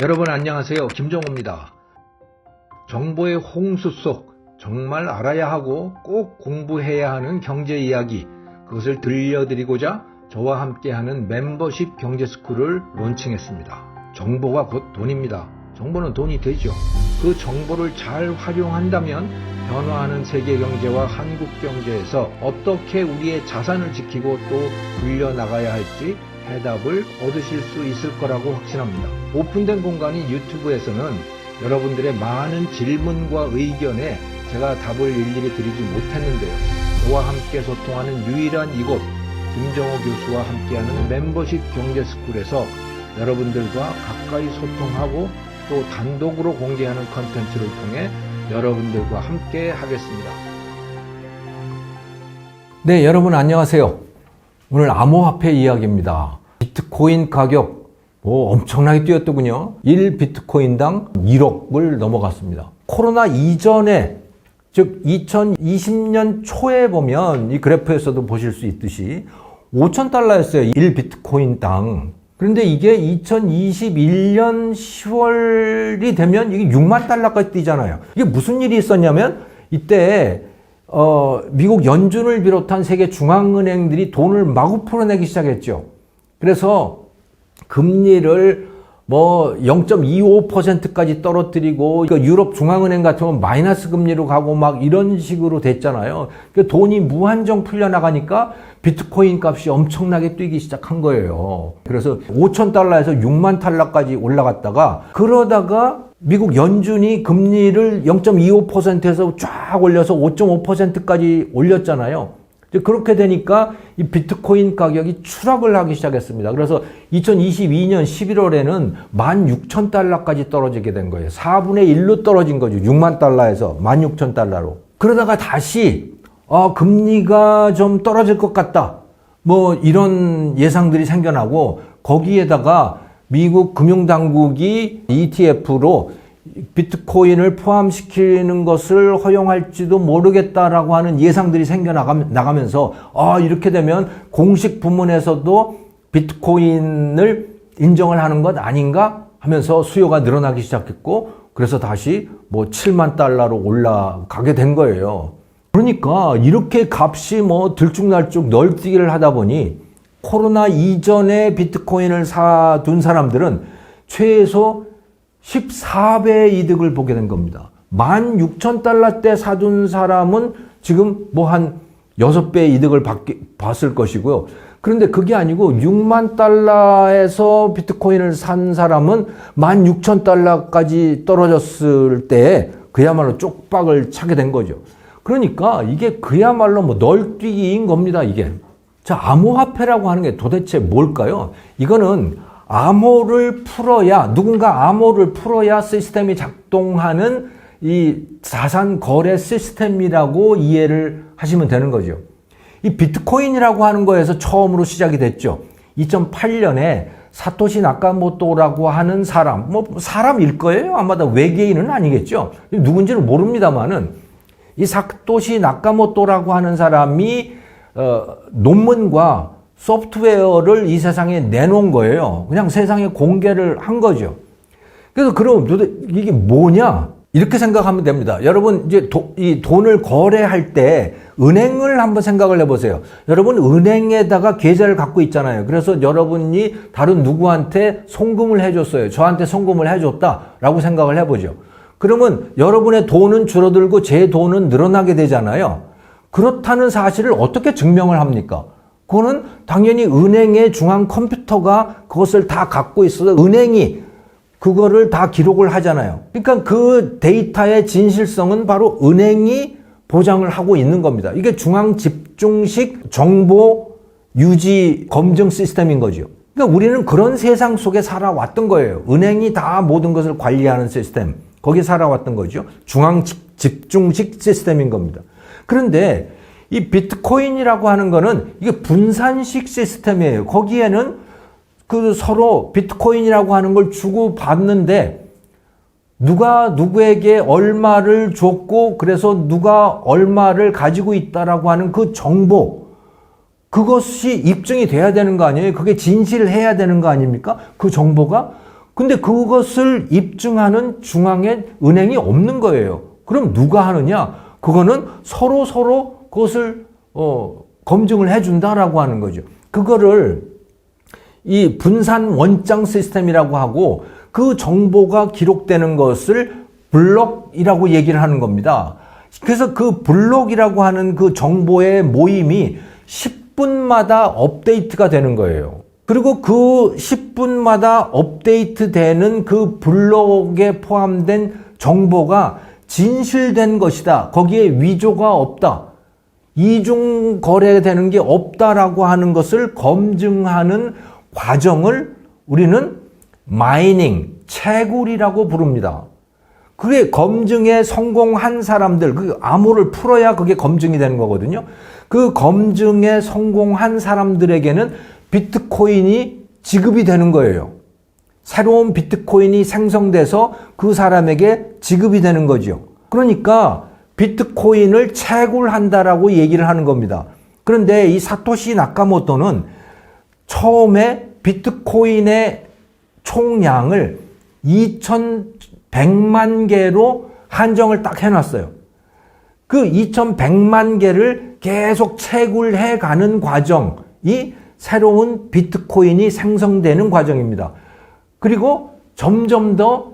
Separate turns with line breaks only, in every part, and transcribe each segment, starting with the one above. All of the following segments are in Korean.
여러분 안녕하세요. 김정호입니다. 정보의 홍수 속 정말 알아야 하고 꼭 공부해야 하는 경제 이야기, 그것을 들려드리고자 저와 함께하는 멤버십 경제스쿨을 론칭했습니다. 정보가 곧 돈입니다. 정보는 돈이 되죠. 그 정보를 잘 활용한다면 변화하는 세계 경제와 한국 경제에서 어떻게 우리의 자산을 지키고 또 굴려나가야 할지 해답을 얻으실 수 있을 거라고 확신합니다. 오픈된 공간인 유튜브에서는 여러분들의 많은 질문과 의견에 제가 답을 일일이 드리지 못했는데요. 저와 함께 소통하는 유일한 이곳 김정호 교수와 함께하는 멤버십 경제스쿨에서 여러분들과 가까이 소통하고 또 단독으로 공개하는 컨텐츠를 통해 여러분들과 함께 하겠습니다.
네, 여러분 안녕하세요. 오늘 암호화폐 이야기입니다. 비트코인 가격 엄청나게 뛰었더군요. 1비트코인당 1억을 넘어갔습니다. 코로나 이전에, 즉 2020년 초에 보면 이 그래프에서도 보실 수 있듯이 5,000달러였어요. 1비트코인당. 그런데 이게 2021년 10월이 되면 이게 6만 달러까지 뛰잖아요. 이게 무슨 일이 있었냐면 이때 미국 연준을 비롯한 세계 중앙은행들이 돈을 마구 풀어내기 시작했죠. 그래서 금리를 0.25%까지 떨어뜨리고, 유럽 중앙은행 같으면 마이너스 금리로 가고 막 이런 식으로 됐잖아요. 돈이 무한정 풀려나가니까 비트코인 값이 엄청나게 뛰기 시작한 거예요. 그래서 5,000달러에서 6만 달러까지 올라갔다가, 그러다가 미국 연준이 금리를 0.25%에서 쫙 올려서 5.5%까지 올렸잖아요. 그렇게 되니까 이 비트코인 가격이 추락을 하기 시작했습니다. 그래서 2022년 11월에는 16,000달러까지 떨어지게 된 거예요. 4분의 1로 떨어진 거죠. 6만 달러에서 16,000달러로. 그러다가 다시 금리가 좀 떨어질 것 같다, 이런 예상들이 생겨나고, 거기에다가 미국 금융당국이 ETF로 비트코인을 포함시키는 것을 허용할지도 모르겠다라고 하는 예상들이 생겨나가면서 이렇게 되면 공식 부문에서도 비트코인을 인정을 하는 것 아닌가 하면서 수요가 늘어나기 시작했고, 그래서 다시 7만 달러로 올라가게 된 거예요. 그러니까 이렇게 값이 들쭉날쭉 널뛰기를 하다 보니 코로나 이전에 비트코인을 사둔 사람들은 최소 14배의 이득을 보게 된 겁니다. 16,000달러 때 사둔 사람은 지금 한 6배의 이득을 봤을 것이고요. 그런데 그게 아니고 6만 달러에서 비트코인을 산 사람은 16,000달러까지 떨어졌을 때 그야말로 쪽박을 차게 된 거죠. 그러니까 이게 그야말로 널뛰기인 겁니다, 이게. 자, 암호화폐라고 하는 게 도대체 뭘까요? 이거는 누군가 암호를 풀어야 시스템이 작동하는 이 자산 거래 시스템이라고 이해를 하시면 되는 거죠. 이 비트코인이라고 하는 거에서 처음으로 시작이 됐죠. 2008년에 사토시 나카모토라고 하는 사람일 거예요. 아마도 외계인은 아니겠죠. 누군지는 모릅니다만은 이 사토시 나카모토라고 하는 사람이 논문과 소프트웨어를 이 세상에 내놓은 거예요. 그냥 세상에 공개를 한 거죠. 그래서 그럼 이게 뭐냐? 이렇게 생각하면 됩니다. 여러분, 이제 이 돈을 거래할 때 은행을 한번 생각을 해보세요. 여러분, 은행에다가 계좌를 갖고 있잖아요. 그래서 여러분이 다른 누구한테 송금을 해줬어요. 저한테 송금을 해줬다라고 생각을 해보죠. 그러면 여러분의 돈은 줄어들고 제 돈은 늘어나게 되잖아요. 그렇다는 사실을 어떻게 증명을 합니까? 그거는 당연히 은행의 중앙 컴퓨터가 그것을 다 갖고 있어서 은행이 그거를 다 기록을 하잖아요. 그러니까 그 데이터의 진실성은 바로 은행이 보장을 하고 있는 겁니다. 이게 중앙 집중식 정보 유지 검증 시스템인 거죠. 그러니까 우리는 그런 세상 속에 살아왔던 거예요. 은행이 다 모든 것을 관리하는 시스템, 거기 살아왔던 거죠. 중앙 집중식 시스템인 겁니다. 그런데 이 비트코인이라고 하는 거는 이게 분산식 시스템이에요. 거기에는 서로 비트코인이라고 하는 걸 주고 받는데 누가 누구에게 얼마를 줬고 그래서 누가 얼마를 가지고 있다라고 하는 그 정보, 그것이 입증이 돼야 되는 거 아니에요? 그게 진실해야 되는 거 아닙니까? 그 정보가 근데 그것을 입증하는 중앙에 은행이 없는 거예요. 그럼 누가 하느냐? 그거는 서로 그것을 검증을 해준다라고 하는 거죠. 그거를 이 분산 원장 시스템이라고 하고 그 정보가 기록되는 것을 블록이라고 얘기를 하는 겁니다. 그래서 그 블록이라고 하는 그 정보의 모임이 10분마다 업데이트가 되는 거예요. 그리고 그 10분마다 업데이트 되는 그 블록에 포함된 정보가 진실된 것이다. 거기에 위조가 없다. 이중 거래되는 게 없다라고 하는 것을 검증하는 과정을 우리는 마이닝, 채굴이라고 부릅니다. 그게 검증에 성공한 사람들, 그 암호를 풀어야 그게 검증이 되는 거거든요. 그 검증에 성공한 사람들에게는 비트코인이 지급이 되는 거예요. 새로운 비트코인이 생성돼서 그 사람에게 지급이 되는 거죠. 그러니까 비트코인을 채굴한다라고 얘기를 하는 겁니다. 그런데 이 사토시 나카모토는 처음에 비트코인의 총량을 2100만 개로 한정을 딱 해놨어요. 그 2100만 개를 계속 채굴해 가는 과정이 새로운 비트코인이 생성되는 과정입니다. 그리고 점점 더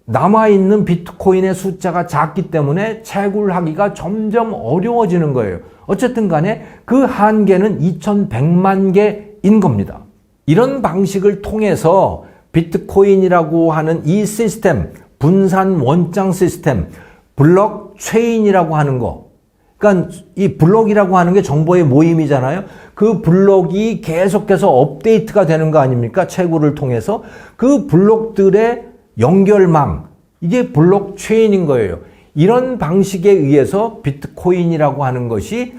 남아있는 비트코인의 숫자가 작기 때문에 채굴하기가 점점 어려워지는 거예요. 어쨌든 간에 그 한계는 2100만 개인 겁니다. 이런 방식을 통해서 비트코인이라고 하는 이 시스템, 분산 원장 시스템, 블록체인이라고 하는 거. 그러니까 이 블록이라고 하는 게 정보의 모임이잖아요. 그 블록이 계속해서 업데이트가 되는 거 아닙니까? 채굴을 통해서. 그 블록들의 연결망, 이게 블록체인인 거예요. 이런 방식에 의해서 비트코인이라고 하는 것이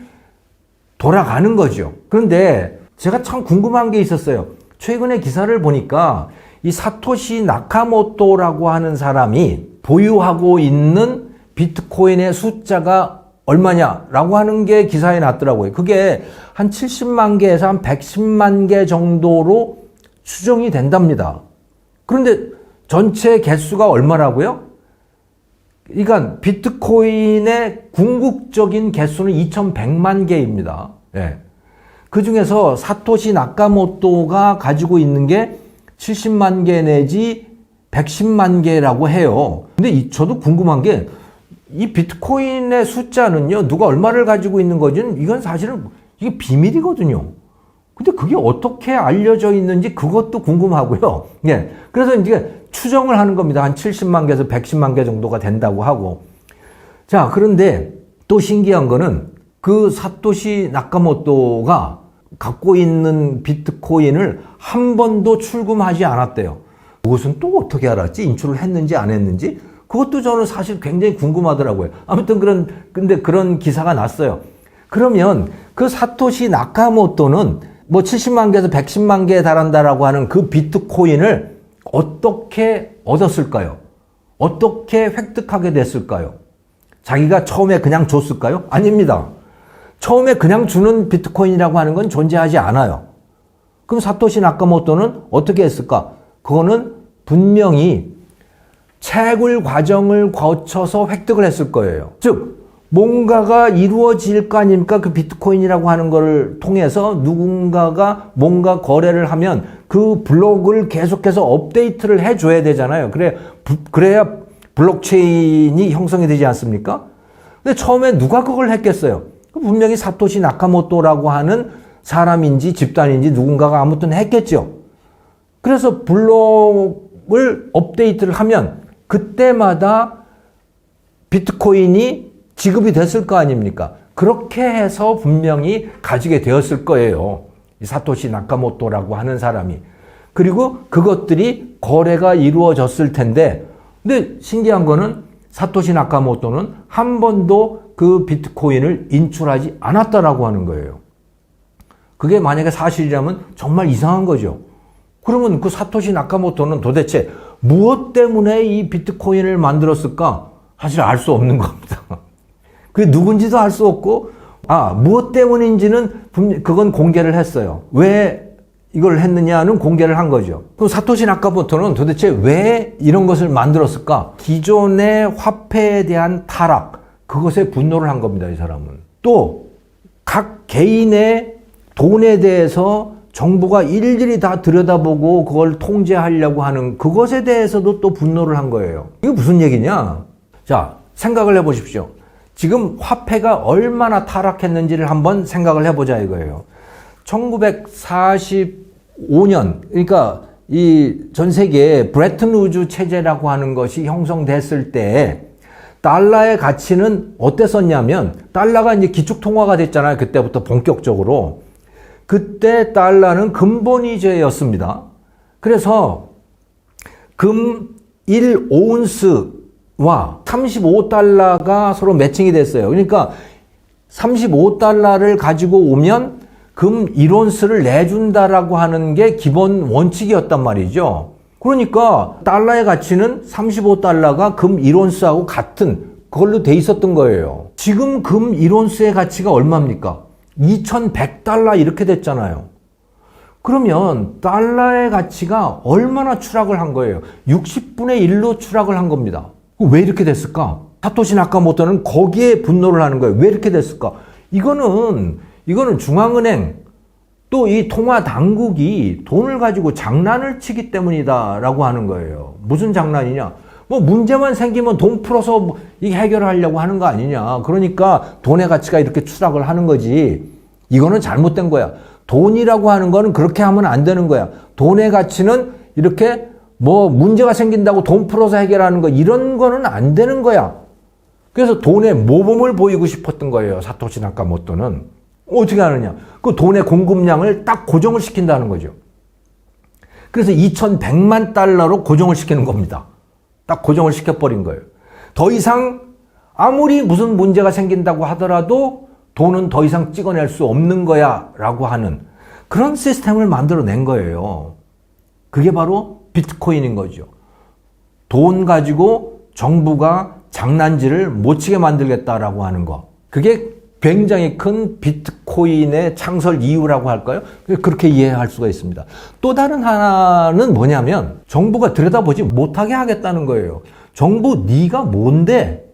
돌아가는 거죠. 그런데 제가 참 궁금한 게 있었어요. 최근에 기사를 보니까 이 사토시 나카모토라고 하는 사람이 보유하고 있는 비트코인의 숫자가 얼마냐라고 하는 게 기사에 났더라고요. 그게 한 70만 개에서 한 110만 개 정도로 추정이 된답니다. 그런데 전체 개수가 얼마라고요? 그러니까 비트코인의 궁극적인 개수는 2100만 개입니다. 예. 그 중에서 사토시 나카모토가 가지고 있는 게 70만 개 내지 110만 개라고 해요. 근데 저도 궁금한 게 이 비트코인의 숫자는요, 누가 얼마를 가지고 있는 거지는 이건 사실은 이게 비밀이거든요. 근데 그게 어떻게 알려져 있는지 그것도 궁금하고요. 예. 그래서 이제 추정을 하는 겁니다. 한 70만 개에서 110만 개 정도가 된다고 하고. 자, 그런데 또 신기한 거는 그 사토시 나카모토가 갖고 있는 비트코인을 한 번도 출금하지 않았대요. 그것은 또 어떻게 알았지? 인출을 했는지 안 했는지? 그것도 저는 사실 굉장히 궁금하더라고요. 아무튼 근데 그런 기사가 났어요. 그러면 그 사토시 나카모토는 뭐 70만 개에서 110만 개에 달한다라고 하는 그 비트코인을 어떻게 얻었을까요? 어떻게 획득하게 됐을까요? 자기가 처음에 그냥 줬을까요? 아닙니다. 처음에 그냥 주는 비트코인이라고 하는 건 존재하지 않아요. 그럼 사토시 나카모토는 어떻게 했을까? 그거는 분명히 채굴 과정을 거쳐서 획득을 했을 거예요. 즉, 뭔가가 이루어질 거 아닙니까? 그 비트코인이라고 하는 거를 통해서 누군가가 뭔가 거래를 하면 그 블록을 계속해서 업데이트를 해줘야 되잖아요. 그래야 블록체인이 형성이 되지 않습니까? 근데 처음에 누가 그걸 했겠어요? 분명히 사토시 나카모토라고 하는 사람인지 집단인지 누군가가 아무튼 했겠죠. 그래서 블록을 업데이트를 하면 그때마다 비트코인이 지급이 됐을 거 아닙니까? 그렇게 해서 분명히 가지게 되었을 거예요. 이 사토시 나카모토라고 하는 사람이. 그리고 그것들이 거래가 이루어졌을 텐데, 근데 신기한 거는 사토시 나카모토는 한 번도 그 비트코인을 인출하지 않았다라고 하는 거예요. 그게 만약에 사실이라면 정말 이상한 거죠. 그러면 그 사토시 나카모토는 도대체 무엇 때문에 이 비트코인을 만들었을까? 사실 알 수 없는 겁니다. 그게 누군지도 알 수 없고, 무엇 때문인지는 그건 공개를 했어요. 왜 이걸 했느냐는 공개를 한 거죠. 그럼 사토시 나카모토는 도대체 왜 이런 것을 만들었을까? 기존의 화폐에 대한 타락, 그것에 분노를 한 겁니다, 이 사람은. 또 각 개인의 돈에 대해서 정부가 일일이 다 들여다보고 그걸 통제하려고 하는 그것에 대해서도 또 분노를 한 거예요. 이게 무슨 얘기냐? 자, 생각을 해보십시오. 지금 화폐가 얼마나 타락했는지를 한번 생각을 해보자 이거예요. 1945년, 그러니까 이 전 세계에 브레튼 우즈 체제라고 하는 것이 형성됐을 때 달러의 가치는 어땠었냐면 달러가 이제 기축통화가 됐잖아요. 그때부터 본격적으로. 그때 달러는 근본위제였습니다. 그래서 금 1오운스와 35달러가 서로 매칭이 됐어요. 그러니까 35달러를 가지고 오면 금 1온스를 내준다라고 하는 게 기본 원칙이었단 말이죠. 그러니까 달러의 가치는 35달러가 금 1온스하고 같은 그걸로 돼 있었던 거예요. 지금 금 1온스의 가치가 얼마입니까? 2100달러 이렇게 됐잖아요. 그러면 달러의 가치가 얼마나 추락을 한 거예요? 60분의 1로 추락을 한 겁니다. 왜 이렇게 됐을까? 사토시 나카모토는 거기에 분노를 하는 거예요. 왜 이렇게 됐을까? 이거는 중앙은행 또 이 통화 당국이 돈을 가지고 장난을 치기 때문이다라고 하는 거예요. 무슨 장난이냐? 뭐 문제만 생기면 돈 풀어서 이게 해결을 하려고 하는 거 아니냐. 그러니까 돈의 가치가 이렇게 추락을 하는 거지. 이거는 잘못된 거야. 돈이라고 하는 거는 그렇게 하면 안 되는 거야. 돈의 가치는 이렇게 뭐 문제가 생긴다고 돈 풀어서 해결하는 거 이런 거는 안 되는 거야. 그래서 돈의 모범을 보이고 싶었던 거예요. 사토시 나카모토는. 어떻게 하느냐? 그 돈의 공급량을 딱 고정을 시킨다는 거죠. 그래서 2100만 달러로 고정을 시키는 겁니다. 딱 고정을 시켜버린 거예요. 더 이상 아무리 무슨 문제가 생긴다고 하더라도 돈은 더 이상 찍어낼 수 없는 거야 라고 하는 그런 시스템을 만들어낸 거예요. 그게 바로 비트코인인 거죠. 돈 가지고 정부가 장난질을 못 치게 만들겠다라고 하는 거. 그게 굉장히 큰 비트코인의 창설 이유라고 할까요? 그렇게 이해할 수가 있습니다. 또 다른 하나는 뭐냐면 정부가 들여다보지 못하게 하겠다는 거예요. 정부 네가 뭔데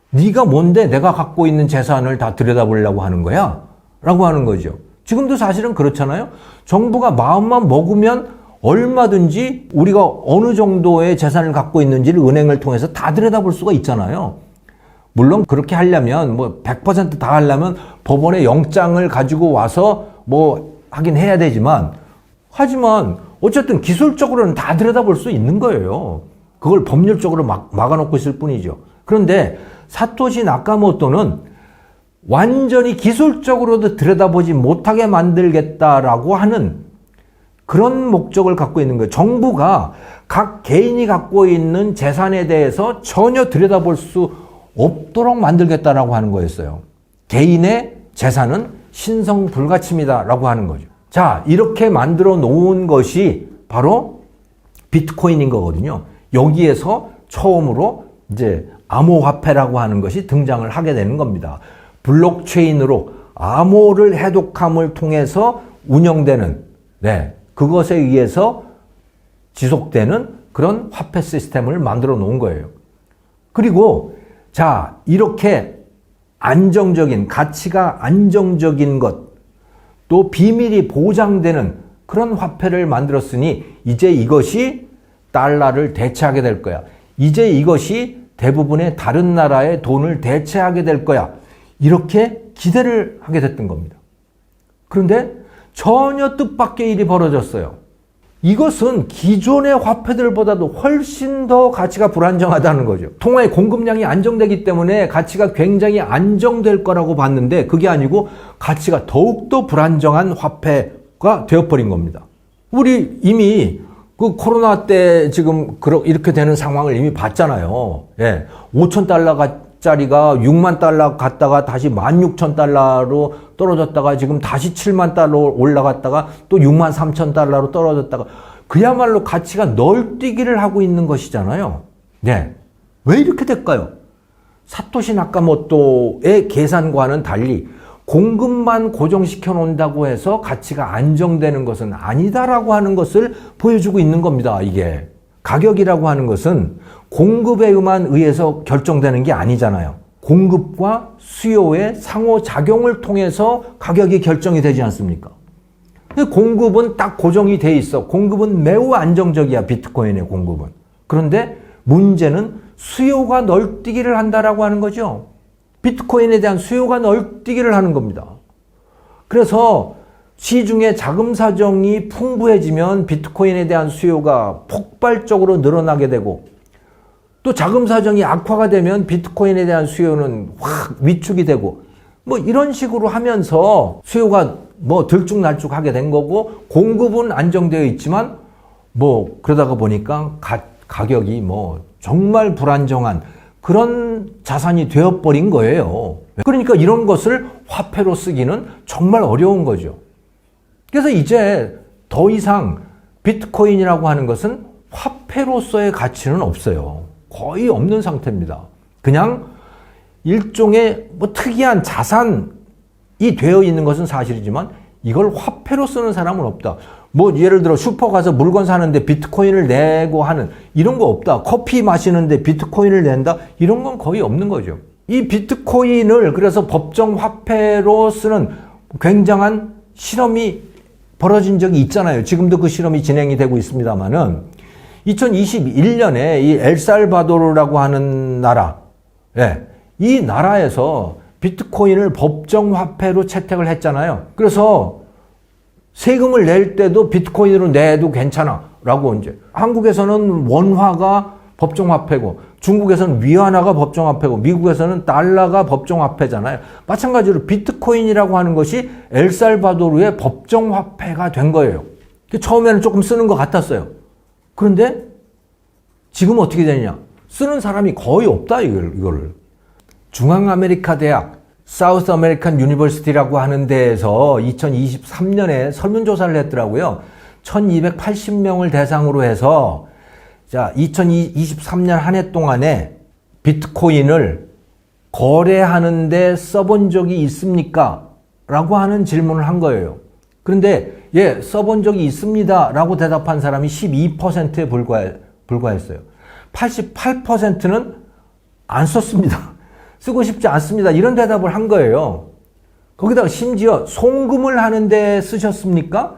내가 갖고 있는 재산을 다 들여다보려고 하는 거야? 라고 하는 거죠. 지금도 사실은 그렇잖아요. 정부가 마음만 먹으면 얼마든지 우리가 어느 정도의 재산을 갖고 있는지를 은행을 통해서 다 들여다볼 수가 있잖아요. 물론 그렇게 하려면 뭐 100% 다 하려면 법원에 영장을 가지고 와서 뭐 하긴 해야 되지만 하지만 어쨌든 기술적으로는 다 들여다볼 수 있는 거예요. 그걸 법률적으로 막아놓고 있을 뿐이죠. 그런데 사토시 나카모토는 완전히 기술적으로도 들여다보지 못하게 만들겠다라고 하는 그런 목적을 갖고 있는 거예요. 정부가 각 개인이 갖고 있는 재산에 대해서 전혀 들여다볼 수 없도록 만들겠다라고 하는 거였어요. 개인의 재산은 신성 불가침이다라고 하는 거죠. 자, 이렇게 만들어 놓은 것이 바로 비트코인인 거거든요. 여기에서 처음으로 이제 암호화폐라고 하는 것이 등장을 하게 되는 겁니다. 블록체인으로 암호를 해독함을 통해서 운영되는, 그것에 의해서 지속되는 그런 화폐 시스템을 만들어 놓은 거예요. 그리고 자, 이렇게 안정적인, 가치가 안정적인 것, 또 비밀이 보장되는 그런 화폐를 만들었으니 이제 이것이 달러를 대체하게 될 거야. 이제 이것이 대부분의 다른 나라의 돈을 대체하게 될 거야. 이렇게 기대를 하게 됐던 겁니다. 그런데 전혀 뜻밖의 일이 벌어졌어요. 이것은 기존의 화폐들보다도 훨씬 더 가치가 불안정하다는 거죠. 통화의 공급량이 안정되기 때문에 가치가 굉장히 안정될 거라고 봤는데 그게 아니고 가치가 더욱더 불안정한 화폐가 되어버린 겁니다. 우리 이미 그 코로나 때 지금 이렇게 되는 상황을 이미 봤잖아요. 5,000달러짜리가 6만 달러 갔다가 다시 16,000달러로 떨어졌다가 지금 다시 7만 달러 올라갔다가 또 6만 3천 달러로 떨어졌다가 그야말로 가치가 널뛰기를 하고 있는 것이잖아요. 왜 이렇게 될까요? 사토시 나카모토의 계산과는 달리 공급만 고정시켜 놓는다고 해서 가치가 안정되는 것은 아니다라고 하는 것을 보여주고 있는 겁니다. 이게 가격이라고 하는 것은 공급에 의해서 결정되는 게 아니잖아요. 공급과 수요의 상호작용을 통해서 가격이 결정이 되지 않습니까? 공급은 딱 고정이 돼 있어. 공급은 매우 안정적이야, 비트코인의 공급은. 그런데 문제는 수요가 널뛰기를 한다라고 하는 거죠. 비트코인에 대한 수요가 널뛰기를 하는 겁니다. 그래서 시중에 자금 사정이 풍부해지면 비트코인에 대한 수요가 폭발적으로 늘어나게 되고, 또 자금 사정이 악화가 되면 비트코인에 대한 수요는 확 위축이 되고, 뭐 이런 식으로 하면서 수요가 뭐 들쭉날쭉하게 된 거고, 공급은 안정되어 있지만 뭐 그러다가 보니까 가격이 뭐 정말 불안정한 그런 자산이 되어버린 거예요. 그러니까 이런 것을 화폐로 쓰기는 정말 어려운 거죠. 그래서 이제 더 이상 비트코인이라고 하는 것은 화폐로서의 가치는 없어요. 거의 없는 상태입니다. 그냥 일종의 뭐 특이한 자산이 되어 있는 것은 사실이지만 이걸 화폐로 쓰는 사람은 없다. 뭐 예를 들어 슈퍼 가서 물건 사는데 비트코인을 내고 하는 이런 거 없다. 커피 마시는데 비트코인을 낸다. 이런 건 거의 없는 거죠. 이 비트코인을 그래서 법정 화폐로 쓰는 굉장한 실험이 벌어진 적이 있잖아요. 지금도 그 실험이 진행이 되고 있습니다만은 2021년에 이 엘살바도르라고 하는 나라, 이 나라에서 비트코인을 법정 화폐로 채택을 했잖아요. 그래서 세금을 낼 때도 비트코인으로 내도 괜찮아 라고 이제 한국에서는 원화가 법정화폐고 중국에서는 위안화가 법정화폐고 미국에서는 달러가 법정화폐잖아요. 마찬가지로 비트코인이라고 하는 것이 엘살바도르의 법정화폐가 된 거예요. 처음에는 조금 쓰는 것 같았어요. 그런데 지금 어떻게 되느냐? 쓰는 사람이 거의 없다 이거를. 중앙아메리카 대학 사우스 아메리칸 유니버시티라고 하는 데에서 2023년에 설문조사를 했더라고요. 1280명을 대상으로 해서 자 2023년 한 해 동안에 비트코인을 거래하는데 써본 적이 있습니까? 라고 하는 질문을 한 거예요. 그런데 예, 써본 적이 있습니다 라고 대답한 사람이 12%에 불과했어요. 88%는 안 썼습니다. 쓰고 싶지 않습니다. 이런 대답을 한 거예요. 거기다가 심지어 송금을 하는데 쓰셨습니까?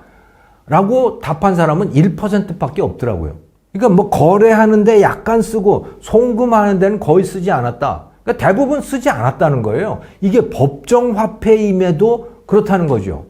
라고 답한 사람은 1%밖에 없더라고요. 그러니까 뭐 거래하는데 약간 쓰고 송금하는 데는 거의 쓰지 않았다. 그러니까 대부분 쓰지 않았다는 거예요. 이게 법정 화폐임에도 그렇다는 거죠.